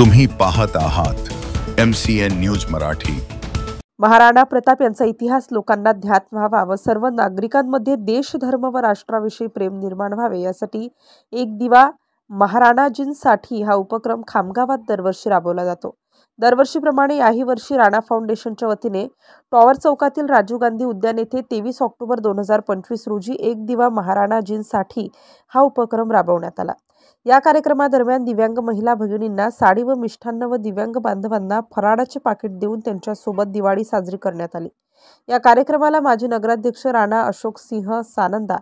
तुम्ही पाहत आहात MCN न्यूज मराठी। महाराणा प्रताप यांचा इतिहास लोकांना ज्ञात व्हावा व सर्व नागरिकांमध्ये देश, धर्म व राष्ट्राविषयी प्रेम निर्माण व्हावे यासाठी एक दिवा महाराणाजींसाठी हा उपक्रम खामगावात दरवर्षी राबवला जातो। दरवर्षीप्रमाणे याही वर्षी राणा फाउंडेशनच्या वतीने टॉवर चौकातील राजीव गांधी उद्यान येथे 23 ऑक्टोबर 2025 रोजी एक दिवा महाराणाजींसाठी हा उपक्रम राबवण्यात आला। या कार्यक्रमादरम्यान दिव्यांग महिला भगिनींना साडी व मिष्ठान्न व दिव्यांग बांधवांना फराळाचे पाकिट देऊन त्यांच्या सोबत दिवाळी साजरी करण्यात आली। या कार्यक्रमाला माजी नगराध्यक्ष राणा अशोक सिंह सानंदा,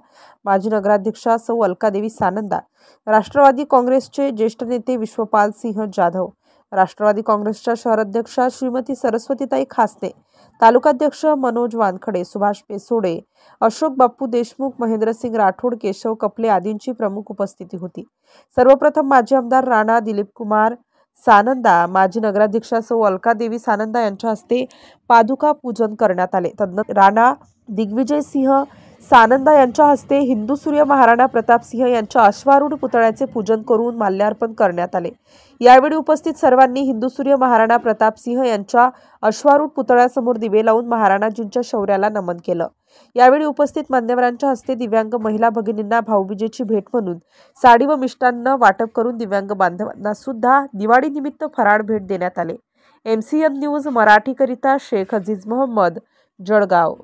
माजी नगराध्यक्षा सौ अलकादेवी सानंदा, राष्ट्रवादी काँग्रेसचे ज्येष्ठ नेते विश्वपाल सिंह जाधव, राष्ट्रवादी काँग्रेसच्या शहराध्यक्षा श्रीमती सरस्वतीताई खासने, तालुकाध्यक्ष मनोज वानखडे, सुभाष पेसोडे, अशोक बाप्पू देशमुख, महेंद्रसिंग राठोड, केशव कपले आदींची प्रमुख उपस्थिती होती। सर्वप्रथम माजी आमदार राणा दिलीप कुमार सानंदा, माजी नगराध्यक्षा सौ अलकादेवी सानंदा यांच्या हस्ते पादुका पूजन करण्यात आले। तदनंतर राणा दिग्विजय सिंह सानंदा यांच्या हस्ते हिंदू सूर्य महाराणा प्रताप सिंह यांच्या अश्वारूढ पुतळ्याचे पूजन करून माल्यार्पण करण्यात आले। यावेळी उपस्थित सर्वांनी हिंदू सूर्य महाराणा प्रताप सिंह यांच्या अश्वारूढ पुतळ्यासमोर दिवे लावून महाराणाजींच्या शौर्याला नमन केलं। यावेळी उपस्थित मान्यवरांच्या हस्ते दिव्यांग महिला भगिनींना भाऊबीजेची भेट म्हणून साडी व मिष्टान्न वाटप करून दिव्यांग बांधवांना सुद्धा दिवाळी निमित्त फराळ भेट देण्यात आले। MCN न्यूज मराठी करिता शेख अजीज मोहम्मद, जळगाव।